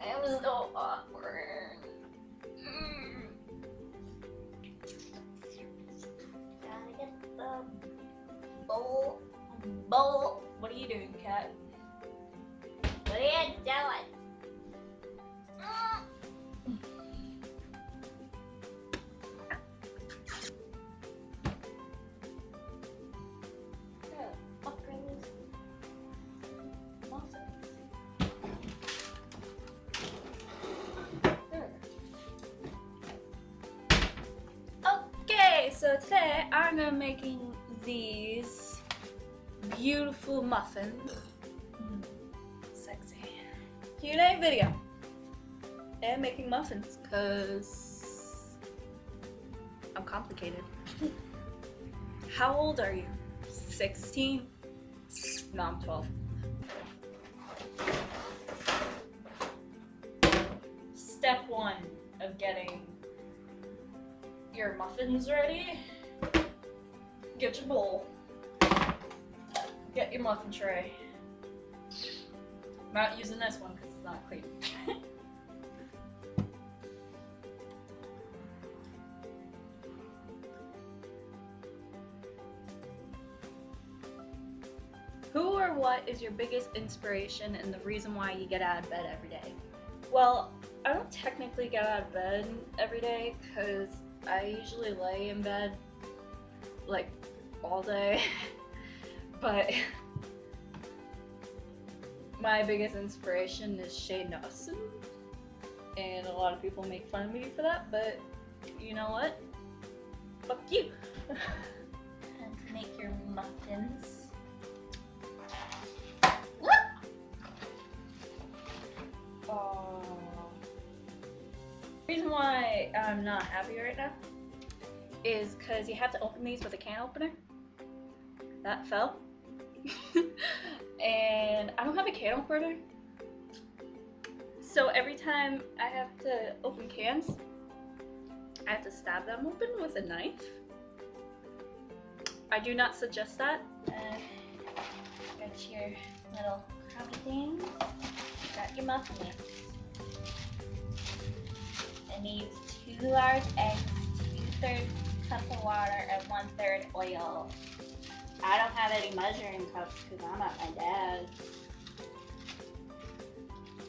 I'm so awkward. Gotta get the bowl. What are you doing, cat? What are you doing? Okay, so today I'm gonna be making these beautiful muffins. Sexy. Q&A video. And making muffins, cause I'm complicated. How old are you? 16? No, I'm 12. Step 1 of getting your muffins ready. Get your bowl. Get your muffin tray. I'm not using this one because it's not clean. Who or what is your biggest inspiration and the reason why you get out of bed every day? Well, I don't technically get out of bed every day because I usually lay in bed like all day. But my biggest inspiration is Shane Dawson, and a lot of people make fun of me for that, but you know what? Fuck you! And to make your muffins. The reason why I'm not happy right now is because you have to open these with a can opener. That fell. And I don't have a can opener. So every time I have to open cans, I have to stab them open with a knife. I do not suggest that. Got your little crummy things. Got your muffins. It needs 2 large eggs, 2/3 cup of water, and 1/3 oil. I don't have any measuring cups because I'm at my dad's.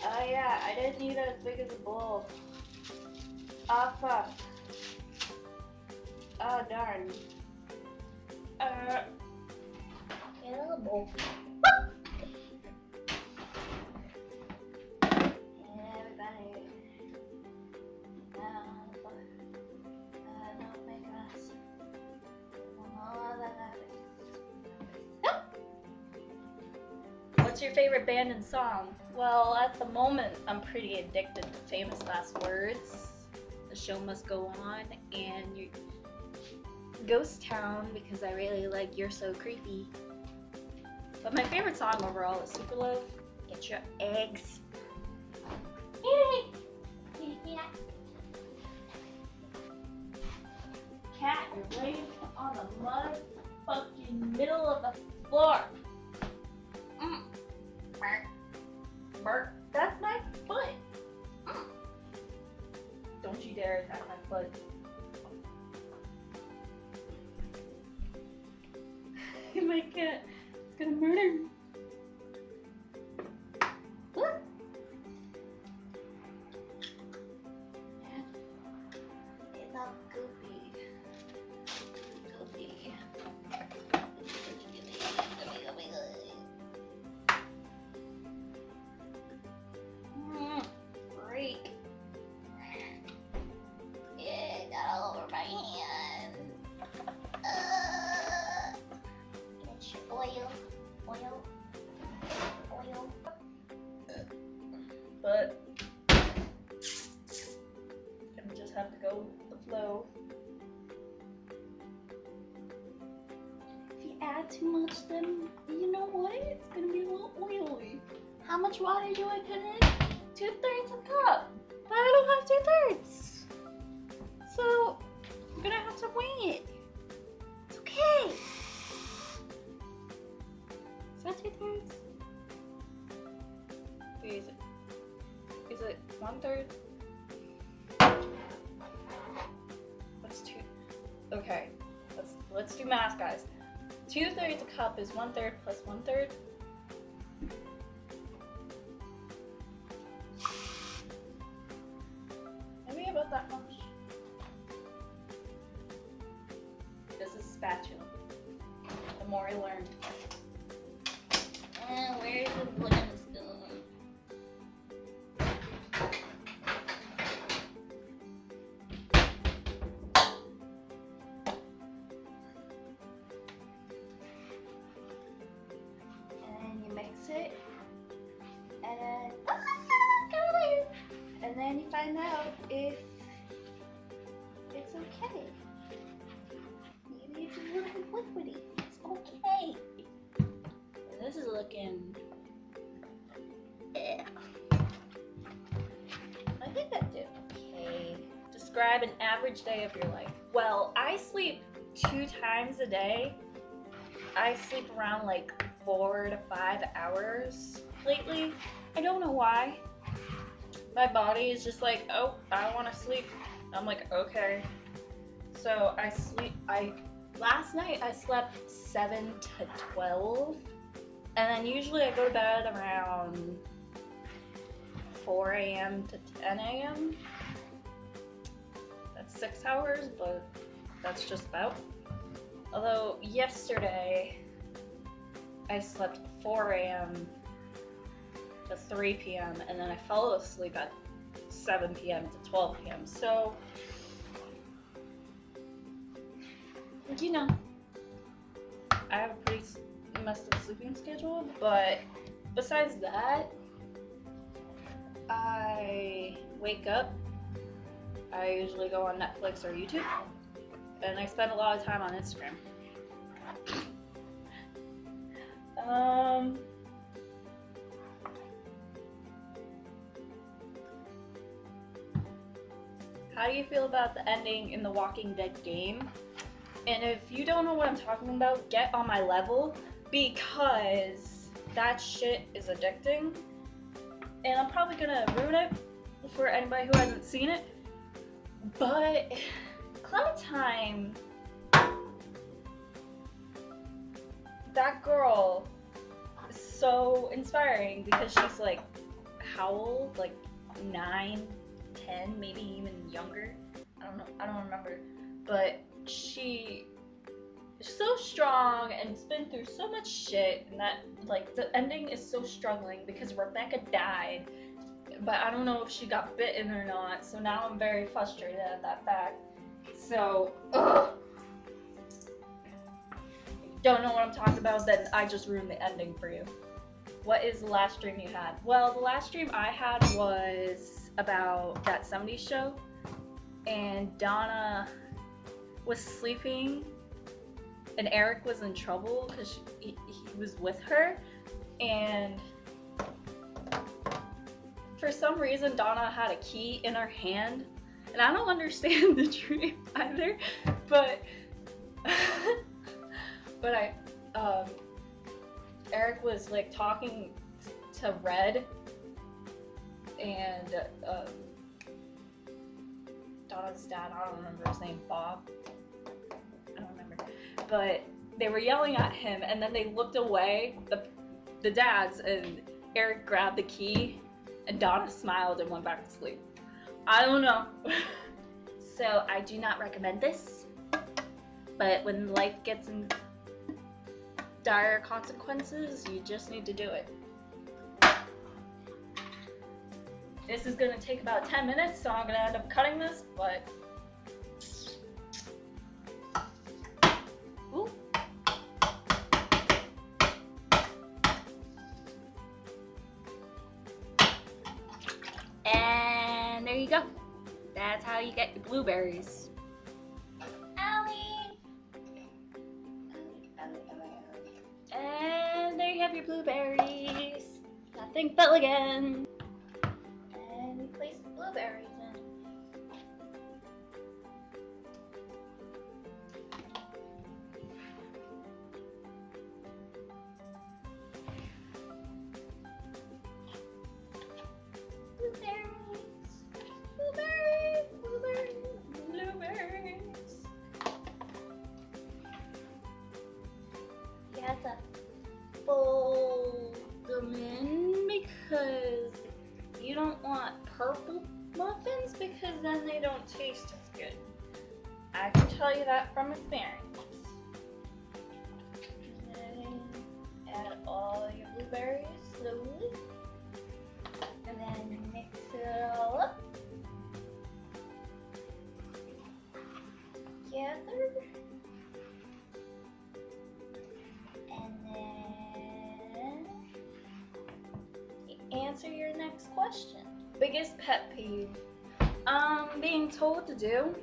Oh yeah, I didn't need it as big as a bowl. Oh fuck. Oh darn. Get a little bowl. What's your favorite band and song? Well, at the moment, I'm pretty addicted to Famous Last Words, The Show Must Go On, and Ghost Town because I really like You're So Creepy. But my favorite song overall is Super Love. Get your eggs. Cat, you're laying on the motherfucking middle of the floor. Bert, that's my foot. Don't you dare attack my foot. My cat is gonna murder me. It's all goopy. Goopy. Freak. Yeah, got all over my hand. Get your oil. But gonna just have to go with the flow. If you add too much, then you know what? It's gonna be a little oily. How much water do I put in? 2/3 a cup. But I don't have 2/3. So I'm gonna have to wing it. It's okay. Is that 2/3? Wait, is it 1/3. What's 2? Okay, let's do math, guys. 2/3 a cup is 1/3 plus 1/3. Maybe about that much. This is spatula. The more I learn. Where's the blends going? And then you mix it. And then and then you find out if it's okay. Maybe it's a little liquidy. It's okay. And this is looking. I think that did okay. Describe an average day of your life. Well, I sleep 2 times a day. I sleep around like 4 to 5 hours lately. I don't know why. My body is just like, oh, I want to sleep. I'm like, okay. So I sleep. Last night I slept 7 to 12, and then usually I go to bed around 4 a.m. to 10 a.m. That's 6 hours, but that's just about. Although yesterday I slept 4 a.m. to 3 p.m. and then I fell asleep at 7 p.m. to 12 p.m. So, you know, I have a pretty messed up sleeping schedule, but besides that, I wake up, I usually go on Netflix or YouTube, and I spend a lot of time on Instagram. How do you feel about the ending in the Walking Dead game? And if you don't know what I'm talking about, get on my level, because that shit is addicting. And I'm probably gonna ruin it for anybody who hasn't seen it. But Clementine, that girl is so inspiring because she's like, how old? Like 9, 10, maybe even younger. I don't remember. But she is so strong and has been through so much shit, and that, like, the ending is so struggling because Rebecca died, but I don't know if she got bitten or not, so now I'm very frustrated at that fact. So, ugh. Don't know what I'm talking about, then I just ruined the ending for you. What is the last dream you had? Well, the last dream I had was about that 70s show, and Donna was sleeping and Eric was in trouble because he was with her, and for some reason Donna had a key in her hand, and I don't understand the dream either, but Eric was like talking to Red, and Donna's dad, I don't remember his name, Bob, I don't remember, but they were yelling at him, and then they looked away, the dads, and Eric grabbed the key, and Donna smiled and went back to sleep. I don't know. So I do not recommend this, but when life gets in dire consequences, you just need to do it. This is gonna take about 10 minutes, so I'm gonna end up cutting this, but ooh. And there you go. That's how you get your blueberries. Owie! And there you have your blueberries. Nothing fell again. And we place the blueberries in. Blueberries. because you don't want purple muffins because then they don't taste as good. I can tell you that from experience. And then add all your blueberries slowly. And then mix it all up. Together. And then answer your next question. Biggest pet peeve. Being told to do.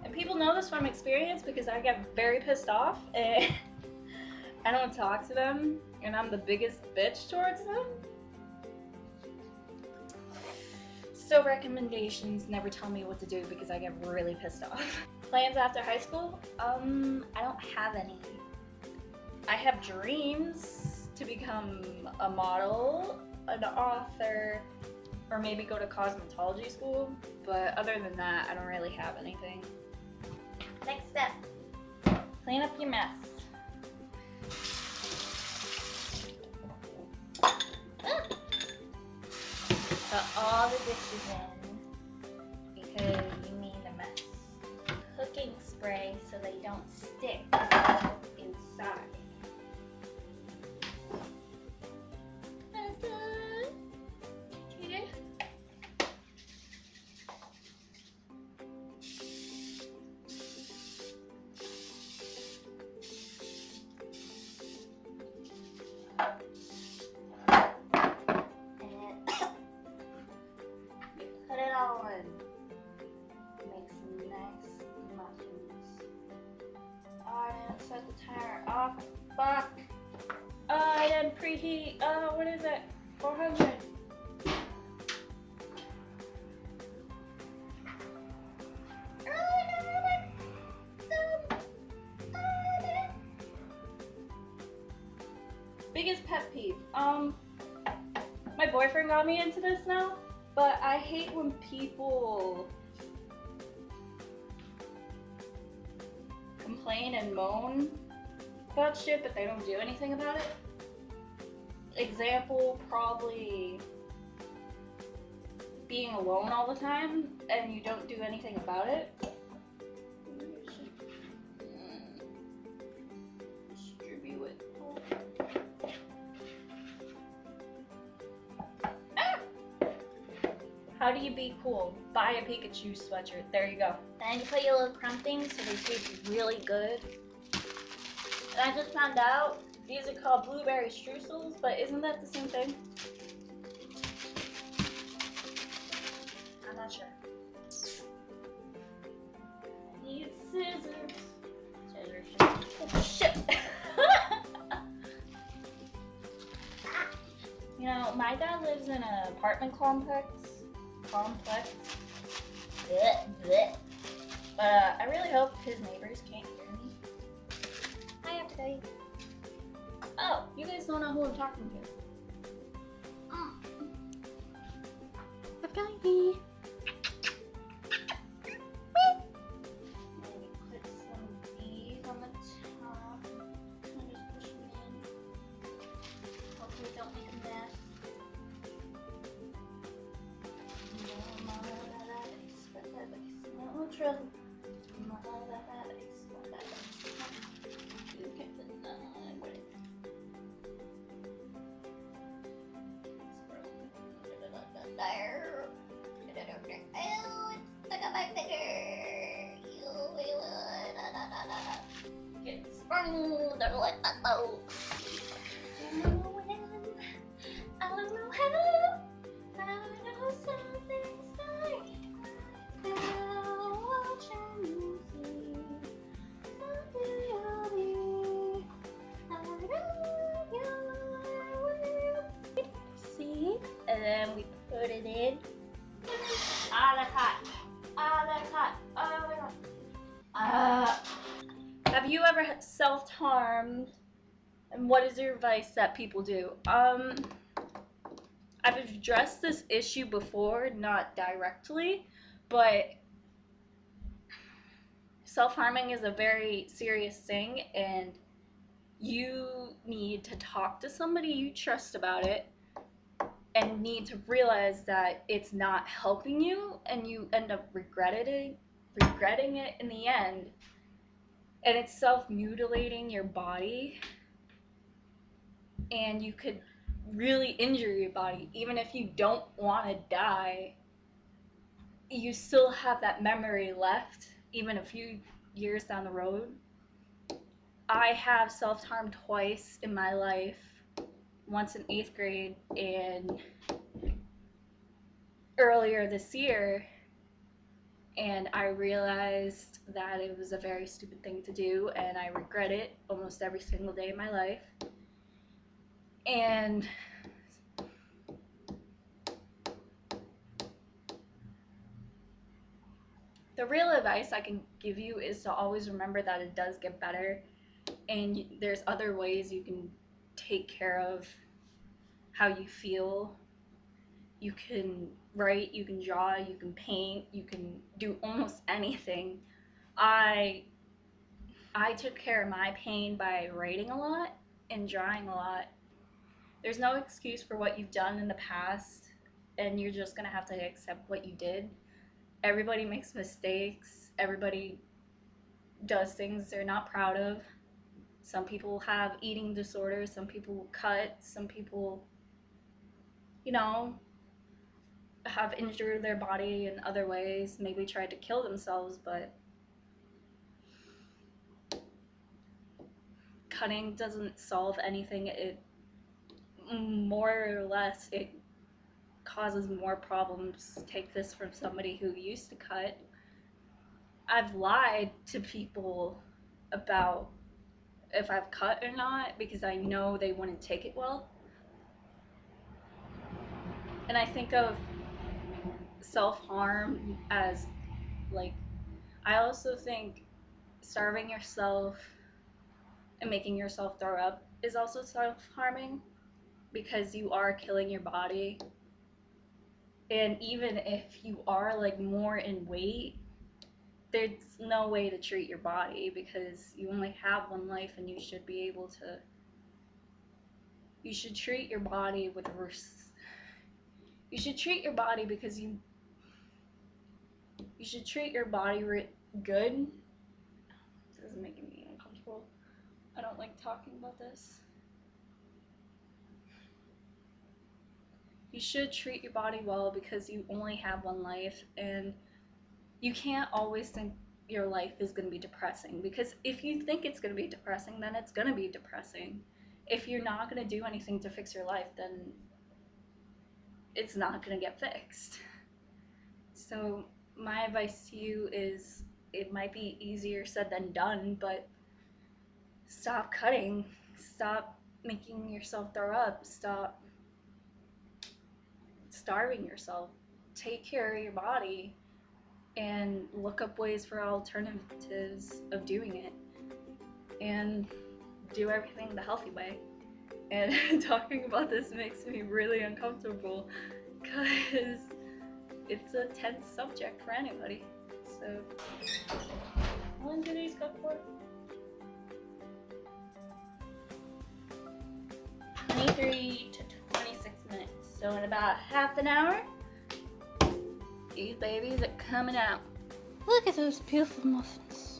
And people know this from experience because I get very pissed off and I don't talk to them and I'm the biggest bitch towards them. So recommendations, never tell me what to do because I get really pissed off. Plans after high school? I don't have any. I have dreams to become a model, an author, or maybe go to cosmetology school, but other than that, I don't really have anything. Next step, clean up your mess. Put all the dishes in because you need a mess. Cooking spray so they don't stick inside. Put it all in. Make some nice muffins. Oh, I didn't set the timer off. Fuck. Oh, I didn't preheat. Oh, what is it? 400. Biggest pet peeve. My boyfriend got me into this now. But I hate when people complain and moan about shit, but they don't do anything about it. Example, probably being alone all the time and you don't do anything about it. Distribute it. How do you be cool? Buy a Pikachu sweatshirt. There you go. Then you put your little crumb things so they taste really good. And I just found out these are called blueberry streusels, but isn't that the same thing? I'm not sure. I need scissors. Oh shit! You know, my dad lives in an apartment complex. Blech, blech. But I really hope his neighbors can't hear me. Hi, everybody. Oh, you guys don't know who I'm talking to. Oh. Everybody. Maybe put some of these on the top. And just push them in. Hopefully don't make a mess. No trouble. Get sprung, don't let that go. I don't know when, I don't know how, I know something's like now watching you see, someday I'll be out of your world. See, and then we put it in. Ah, that's hot. Ah, that's hot. Oh my god. Have you ever self-harmed? And what is your advice that people do? I've addressed this issue before, not directly, but self-harming is a very serious thing and you need to talk to somebody you trust about it and need to realize that it's not helping you, and you end up regretting it in the end, and it's self-mutilating your body, and you could really injure your body. Even if you don't want to die, you still have that memory left even a few years down the road. I have self-harmed twice in my life, once in 8th grade and earlier this year, and I realized that it was a very stupid thing to do, and I regret it almost every single day of my life. And the real advice I can give you is to always remember that it does get better, and there's other ways you can take care of how you feel. You can write, you can draw, you can paint, you can do almost anything. I took care of my pain by writing a lot and drawing a lot. There's no excuse for what you've done in the past, and you're just gonna have to accept what you did. Everybody makes mistakes. Everybody does things they're not proud of. Some people have eating disorders. Some people cut. Some people, you know, have injured their body in other ways. Maybe tried to kill themselves, but cutting doesn't solve anything. It more or less it causes more problems. Take this from somebody who used to cut. I've lied to people about if I've cut or not because I know they wouldn't take it well. And I think of self-harm as like, I also think starving yourself and making yourself throw up is also self-harming because you are killing your body. And even if you are like more in weight, there's no way to treat your body because you only have one life, and you should be able to, you should treat your body with you should treat your body because you should treat your body good. This is making me uncomfortable. I don't like talking about this. You should treat your body well because you only have one life, and you can't always think your life is going to be depressing, because if you think it's going to be depressing, then it's going to be depressing. If you're not going to do anything to fix your life, then it's not going to get fixed. So my advice to you is, it might be easier said than done, but stop cutting. Stop making yourself throw up. Stop starving yourself. Take care of your body and look up ways for alternatives of doing it, and do everything the healthy way. And talking about this makes me really uncomfortable because it's a tense subject for anybody. So, how long do these go for? 23 to 26 minutes. So in about half an hour, these babies are coming out. Look at those beautiful muffins.